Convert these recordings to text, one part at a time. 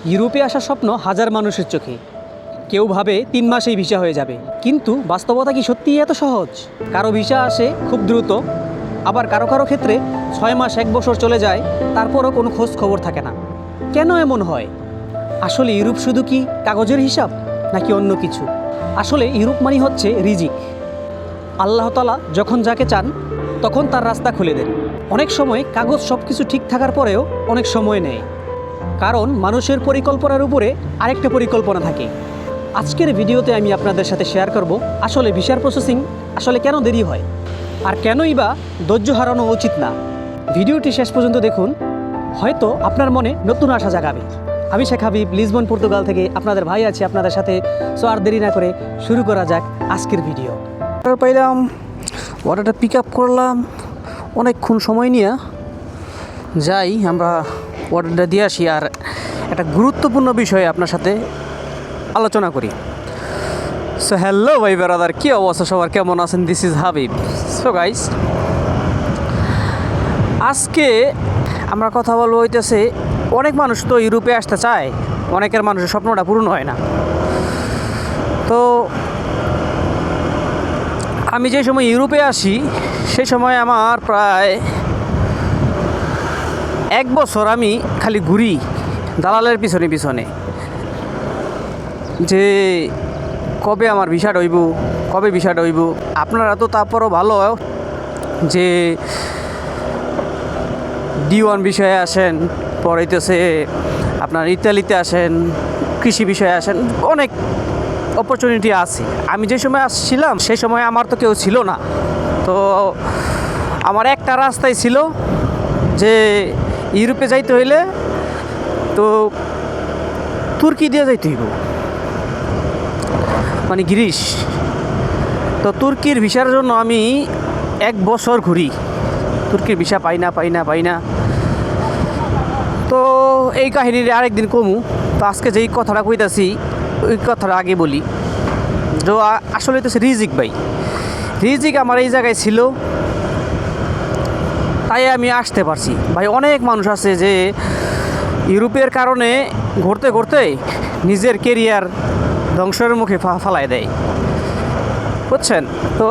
ইউরোপে আসার স্বপ্ন হাজার মানুষের চোখে। কেউ ভাবে 3 মাসেই ভিসা হয়ে যাবে, কিন্তু বাস্তবতা কি সত্যিই এত সহজ? কারো ভিসা আসে খুব দ্রুত, আবার কারো কারো ক্ষেত্রে 6 মাস 1 বছর চলে যায়, তারপরও কোনো খোঁজ খবর থাকে না। কেন এমন হয়? আসলে ইউরোপ শুধু কি কাগজের হিসাব, নাকি অন্য কিছু? আসলে ইউরোপ মানে হচ্ছে রিজিক। আল্লাহ তাআলা যখন যাকে চান তখন তার রাস্তা খুলে দেন। অনেক সময় কাগজ সব কিছু ঠিক থাকার পরেও অনেক সময় নেয়, কারণ মানুষের পরিকল্পনার উপরে আরেকটা পরিকল্পনা থাকে। আজকের ভিডিওতে আমি আপনাদের সাথে শেয়ার করব আসলে ভিসার প্রসেসিং আসলে কেন দেরি হয়, আর কেনই বা ধৈর্য হারানো উচিত না। ভিডিওটি শেষ পর্যন্ত দেখুন, হয়তো আপনার মনে নতুন আশা জাগাবে। আমি শেখ হাবিব, লিসবন, পর্তুগাল থেকে আপনাদের ভাই আছি আপনাদের সাথে। সো আর দেরি না করে শুরু করা যাক আজকের ভিডিও। অর্ডার পাইলাম, অর্ডারটা পিক আপ করলাম, অনেকক্ষণ সময় নিয়ে যাই আমরা অর্ডারটা দিয়ে আসি। আর একটা গুরুত্বপূর্ণ বিষয়ে আপনার সাথে আলোচনা করি। সো হ্যালো ভাই ব্রাদার, কী অবস্থা সবার, কেমন আছেন? This is Habib. So guys, আজকে আমরা কথা বলবো হইতেছে, অনেক মানুষ তো ইউরোপে আসতে চায়, অনেকের মানুষের স্বপ্নটা পূরণ হয় না। তো আমি যে সময় ইউরোপে আসি সেই সময় আমার প্রায় 1 বছর আমি খালি ঘুরি দালালের পিছনে পিছনে, যে কবে আমার ভিসাটা হইব, কবে ভিসাটা হইব। আপনারা তো তারপরও ভালো যে D1 বিষয়ে আসেন, পড়াইতেছে আপনার ইতালিতে আসেন, কৃষি বিষয়ে আসেন, অনেক অপরচুনিটি আছে। আমি যে সময় আসছিলাম সেই সময় আমার তো কেউ ছিল না। তো আমার একটা রাস্তাই ছিল যে ইউরোপে যাইতে হইলে তো তুর্কি দিয়ে যাইতে হইব, মানে গ্রিস। তো তুর্কির ভিসার জন্য আমি 1 বছর ঘুরি, তুর্কির ভিসা পাই না। তো এই কাহিনীর আরেকদিন কমু। তো আজকে যেই কথাটা কইতাছি ওই কথাটা আগে বলি। তো আসলে তো রিজিক ভাই, রিজিক আমার এই জায়গায় ছিল, তাই আমি আসতে পারছি। ভাই অনেক মানুষ আছে যে ইউরোপের কারণে ঘুরতে ঘুরতে নিজের কেরিয়ার ধ্বংসের মুখে ফালায় দেয়, বুঝছেন? তো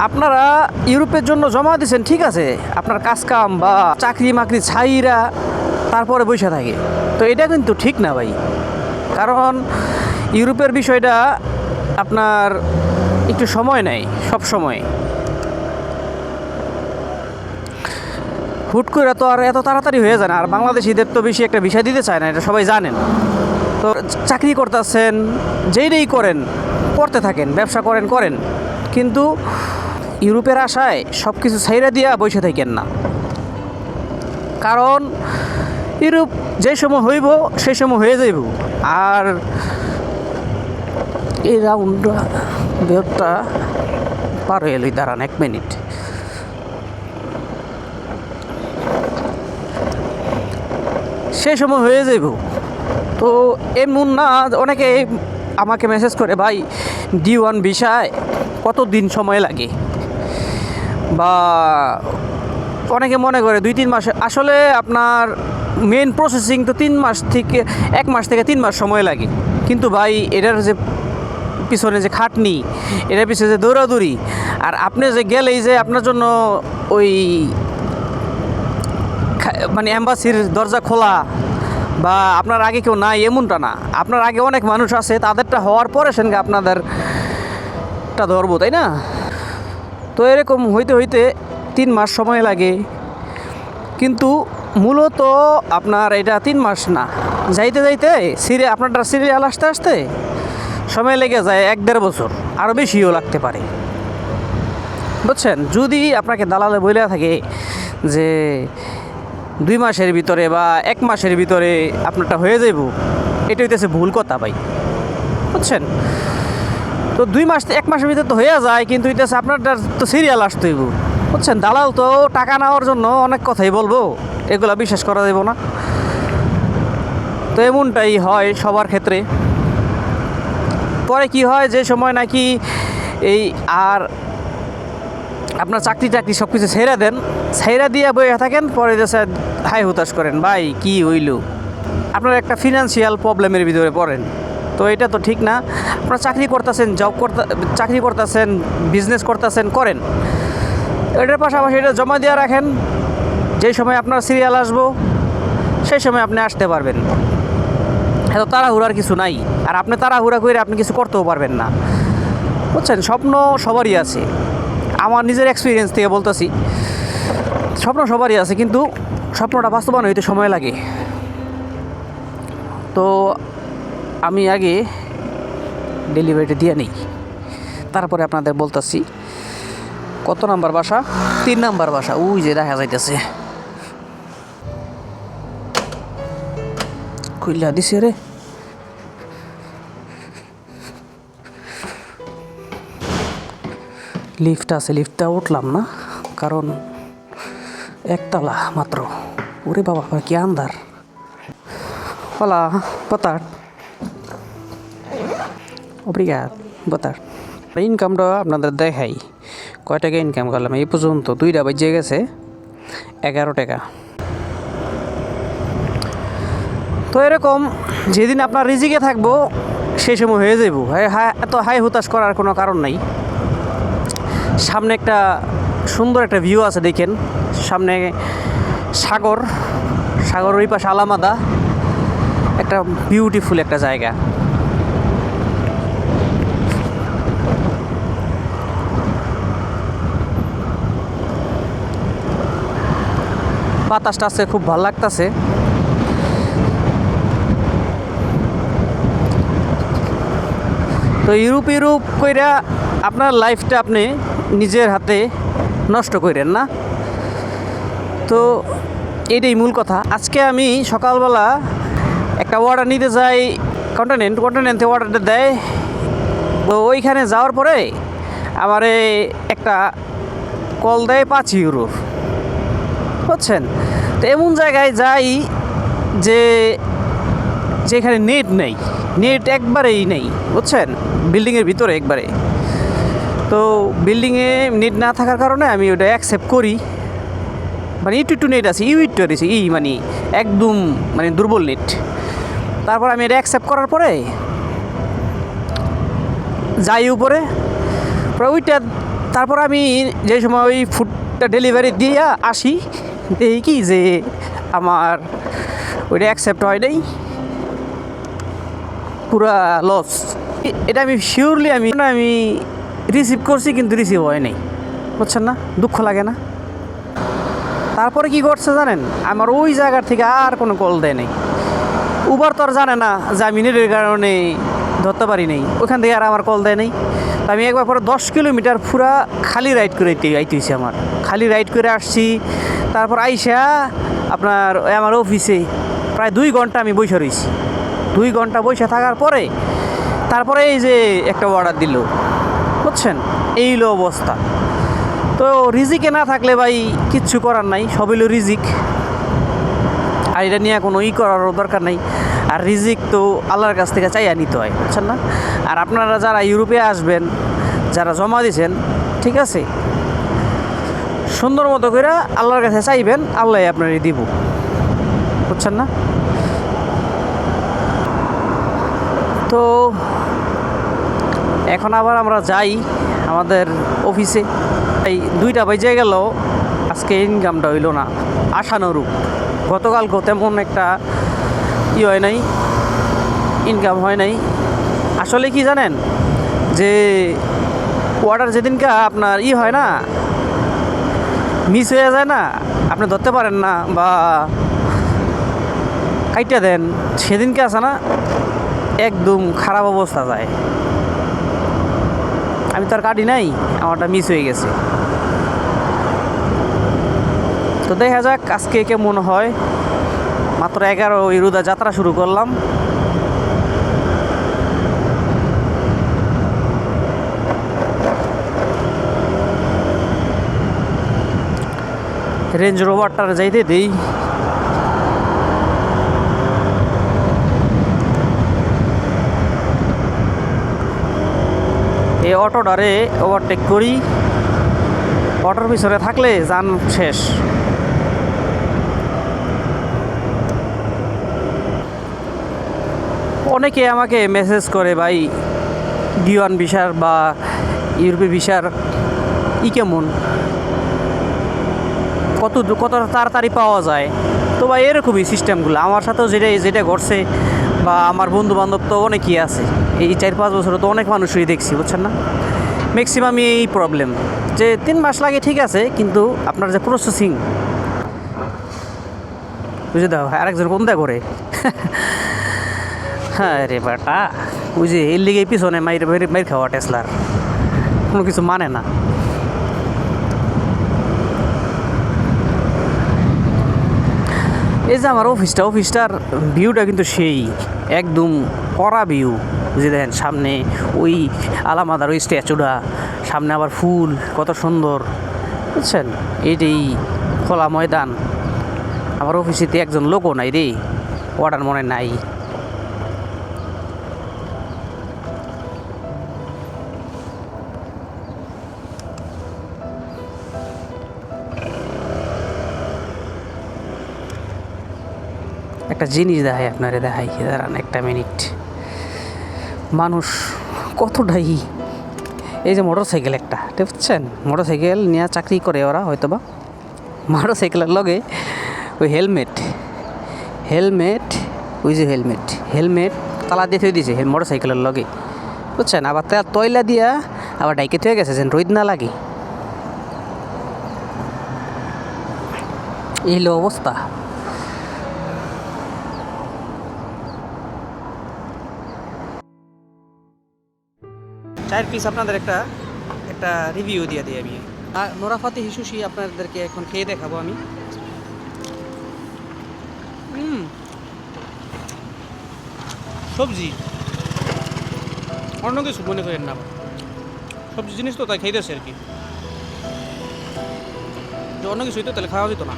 আপনারা ইউরোপের জন্য জমা দিয়েছেন, ঠিক আছে, আপনার কাজকাম বা চাকরি মাকরি ছাইরা তারপরে বসে থাকে, তো এটা কিন্তু ঠিক না ভাই। কারণ ইউরোপের বিষয়টা আপনার একটু সময় নেয়, সব সময় হুট করে তো আর এত তাড়াতাড়ি হয়ে যায় না। আর বাংলাদেশিদের তো বেশি একটা ভিসা দিতে চায় না, এটা সবাই জানেন। তো চাকরি করতেছেন, যেইটাই করেন করতে থাকেন, ব্যবসা করেন, কিন্তু ইউরোপের আশায় সব কিছু ছাইরা দিয়া বসে থাকেন না। কারণ ইউরোপ যে সময় হইব সেই সময় হয়ে যাইব। আর এই রাউন্ডটা বেরটা পার হয়ে এলই, দাঁড়ান 1 মিনিট। সেই সময় হয়ে যাইব। তো এমন না, অনেকে আমাকে মেসেজ করে, ভাই D1 ভিসায় কত দিন সময় লাগে, বা অনেকে মনে করে 2-3 মাস। আসলে আপনার মেন প্রসেসিং তো 1 মাস থেকে 3 মাস সময় লাগে। কিন্তু ভাই এটার যে পিছনে যে খাটনি, এটার পিছনে যে দৌড়াদৌড়ি, আর আপনি যে গেলেই যে আপনার জন্য ওই মানে অ্যাম্বাসির দরজা খোলা, বা আপনার আগে কেউ নাই এমনটা না। আপনার আগে অনেক মানুষ আছে, তাদেরটা হওয়ার পরে সেনকে আপনাদেরটা ধরবো, তাই না? তো এরকম হইতে হইতে 3 মাস সময় লাগে। কিন্তু মূলত আপনার এটা 3 মাস না, যাইতে যাইতে আপনারটা সিরিয়াল আসতে সময় লেগে যায় 1-1.5 বছর, আরও বেশিও লাগতে পারে, বুঝছেন? যদি আপনাকে দালালে বলে থাকে যে 2 মাসের ভিতরে বা 1 মাসের ভিতরে আপনারটা হয়ে যাইব, এটা হইতেছে ভুল কথা ভাই, বুঝছেন? তো 2 মাস 1 মাসের ভিতরে তো হয়ে যায়, কিন্তু হইতেছে আপনারটা তো সিরিয়াল আসতে হইব, বুঝছেন? দালাল তো টাকা নেওয়ার জন্য অনেক কথাই বলবো, এগুলো বিশ্বাস করা যাব না। তো এমনটাই হয় সবার ক্ষেত্রে। পরে কি হয়, যে সময় নাকি এই আর আপনার চাকরি সব কিছু ছেড়ে দিয়ে বইয়া থাকেন, পরে দেশে হাই হুতাশ করেন, ভাই কি হইল। আপনারা একটা ফিনান্সিয়াল প্রবলেমের ভিতরে পড়েন। তো এটা তো ঠিক না। আপনারা চাকরি করতেছেন, চাকরি করতেছেন, বিজনেস করতেছেন, করেন, এটার পাশাপাশি এটা জমা দিয়ে রাখেন। যেই সময় আপনার সিরিয়াল আসবো সেই সময় আপনি আসতে পারবেন। এত তাড়াহুড়ার কিছু নাই। আর আপনি তাড়াহুড়া করে আপনি কিছু করতেও পারবেন না, বুঝছেন। স্বপ্ন সবারই আছে, আমার নিজের এক্সপিরিয়েন্স থেকে বলতেছি, স্বপ্ন সবারই আছে, কিন্তু স্বপ্নটা বাস্তবায়ন হইতে সময় লাগে। তো আমি আগে ডেলিভারিটা দিয়ে নিই, তারপরে আপনাদের বলতেছি কত নাম্বার বাসা। 3 নাম্বার বাসা, ওই যে দেখা যাইতেছে। খুইলা দিছে রে। লিফট আছে, লিফটটা উঠলাম না, কারণ একতলা মাত্র। ওরে বাবা, কি আন্ধার। Hola, boa tarde. Obrigado, boa tarde. ইনকামটা আপনাদের দেখাই, কয় টাকা ইনকাম করলাম এই পর্যন্ত। 2টা বেজে গেছে, 11 টাকা। তো এরকম যেদিন আপনার রিজিকে থাকবো সেই সময় হয়ে যাবো। এত হাই হুতাশ করার কোনো কারণ নাই। সামনে একটা সুন্দর একটা ভিউ আছে, দেখেন সামনে সাগর, সাগরের ওই পাশে আলামাদা, একটা বিউটিফুল একটা জায়গা। বাতাসটা আছে, খুব ভালো লাগতেছে। তো ইউরোপ কইরা আপনার লাইফটা আপনি নিজের হাতে নষ্ট করেন না। তো এইটাই মূল কথা। আজকে আমি সকালবেলা একটা অর্ডার নিতে যাই, কন্টিনেন্টে অর্ডারটা দেয়। তো ওইখানে যাওয়ার পরে আমারে একটা কল দেয় 5 ইউরো, বুঝছেন। তো এমন জায়গায় যাই যেখানে নেট নেই, নেট একবারেই নেই, বুঝছেন, বিল্ডিংয়ের ভিতরে একবারে। তো বিল্ডিংয়ে নেট না থাকার কারণে আমি ওটা অ্যাকসেপ্ট করি, মানে একটু নেট আছে, মানে একদম মানে দুর্বল নেট। তারপর আমি এটা অ্যাকসেপ্ট করার পরে যাই উপরে, ওইটা তারপর আমি যে সময় ওই ফুডটা ডেলিভারি দিয়ে আসি, দেখি কি যে আমার ওইটা অ্যাকসেপ্ট হয় নাই, পুরা লস। এটা আমি শিওরলি আমি রিসিভ করছি, কিন্তু রিসিভ হয় নাই, বুঝছেন না। দুঃখ লাগে না। তারপরে কি করছে জানেন, আমার ওই জায়গার থেকে আর কোনো কল দেয় নাই। উবার তো আর জানে না যে আমি নেটের কারণে ধরতে পারি নাই, ওখান থেকে আর আমার কল দেয় নাই। তো আমি একবার পরে 10 কিলোমিটার পুরা খালি রাইড করে আইতেছি, আমার খালি রাইড করে আসছি। তারপর আইসা আপনার আমার অফিসে প্রায় 2 ঘন্টা আমি বসে রয়েছি। 2 ঘন্টা বসে থাকার পরে তারপরে এই যে একটা অর্ডার দিল, বুঝছেন, এই হলো অবস্থা। তো রিজিকে না থাকলে ভাই কিচ্ছু করার নাই, সব হলো রিজিক। আর এটা নিয়ে কোনো করারও দরকার নেই। আর রিজিক তো আল্লাহর কাছ থেকে চাইয়া নিতে হয়, বুঝছেন না। আর আপনারা যারা ইউরোপে আসবেন, যারা জমা দিয়েছেন, ঠিক আছে, সুন্দর মতো করে আল্লাহর কাছে চাইবেন, আল্লাহ আপনারই দিব, বুঝছেন না। তো এখন আবার আমরা যাই আমাদের অফিসে। এই 2টা বেজে গেল, আজকে ইনকামটা হইল না আশানুরূপ। গতকালকেও তেমন একটা হয় নাই, ইনকাম হয় নাই। আসলে কি জানেন, যে অর্ডার যেদিনকে আপনার হয় না, মিস হয়ে যায় না, আপনি ধরতে পারেন না বা কাইটা দেন, সেদিনকে আছে না একদম খারাপ অবস্থা যায়। আমি তো আর কাটি নাই, আমারটা মিস হয়ে গেছে। তো দেখা যাক আজকে কেমন হয়। মাত্র 11 ইউরোদা যাত্রা শুরু করলাম। রেঞ্জ রোভারটার যাইতে দেই। এই অটোটারে ওভারটেক করি, অটোর পিছনে থাকলে যান শেষ। অনেকে আমাকে মেসেজ করে ভাই B1 ভিসার বা ইউরোপে ভিসার কেমন, কত তাড়াতাড়ি পাওয়া যায়। তো ভাই এরকমই সিস্টেমগুলো আমার সাথেও যেটা ঘটছে, বা আমার বন্ধু বান্ধব তো অনেকই আছে, এই 4-5 বছরে তো অনেক মানুষই দেখছি, বুঝছেন না। ম্যাক্সিমামই এই প্রবলেম যে 3 মাস লাগে, ঠিক আছে, কিন্তু আপনার যে প্রসেসিং, বুঝে দাও আরেকজন কোন দেয় করে। হ্যাঁ রে বেটা, ওই যে এর লিগে পিছনে মাইর খাওয়া টেসলার কোনো কিছু মানে না। এই যে আমার অফিসটার ভিউটা কিন্তু সেই একদম কড়া ভিউ, বুঝে দেখেন সামনে ওই আলামাদার ওই স্ট্যাচুটা, সামনে আবার ফুল কত সুন্দর, বুঝছেন। এইটাই খোলা ময়দান। আমার অফিসেতে একজন লোকও নাই রে, ওয়ার্ডার মনে নাই। একটা জিনিস দেখাই দাঁড়ান একটা মিনিট। মানুষ কতটাই, এই যে মোটর সাইকেল একটা, বুঝছেন, মোটর সাইকেল নিয়ে চাকরি করে ওরা হয়তো বা, মোটর সাইকেলের লগে ওই হেলমেট ওই যে হেলমেট তালা দিয়ে থুয়ে দিয়েছে মোটর সাইকেলের লগে, বুঝছেন। আবার তয়লা দিয়া আবার ডাইকে থুয়ে গেছে যেন রোদ না লাগে। এই হলো অবস্থা। চায়ের পিস আপনাদের একটা রিভিউ দিয়ে দিই আমি। আর নোরাফাতে হিসুশি আপনাদেরকে এখন খেয়ে দেখাবো আমি। সবজি অন্য কিছু মনে করেন না, সবজি জিনিস তো তাই খাইতেছে আর কি। যে অন্য কিছু হইতো তাহলে খাওয়া যেত না।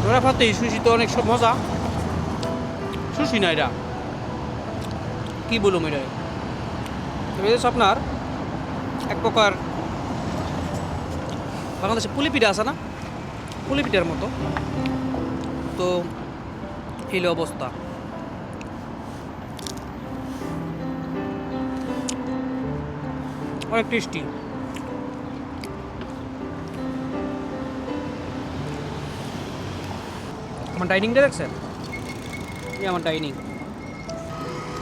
নোরাফাতে হিসুশি তো অনেক সব মজা। সুশি না, এটা কী বলুম, এটা আপনার এক প্রকার বাংলাদেশে পুলি পিঠা আছে না, পুলি পিঠার মতো। তো এই অবস্থা। অনেক টেস্টি। আমার ডাইনিংটা দেখছেন, এই আমার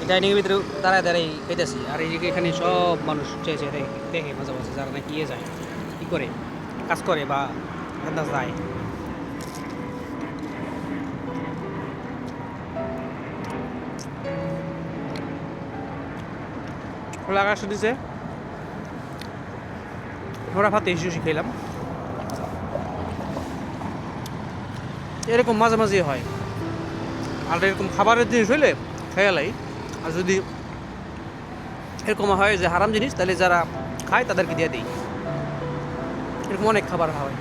ডাইনিংয়ের ভিতরে দাঁড়াই খেতেছি। আর এই এখানে সব মানুষ চেয়েছে দেখে মাঝে মাঝে, যারা নাকি যায় কী করে কাজ করে বা যায়। আকাশ দিছে, ওরা ভাতে সুশি খেলাম। এরকম মাঝে মাঝে হয়। আর এরকম খাবারের জিনিস হইলে খেয়ালাই, আর যদি এরকম হয় যে হারাম জিনিস, তাহলে যারা খায় তাদেরকে দিয়ে দিই। এরকম অনেক খাবার হয়।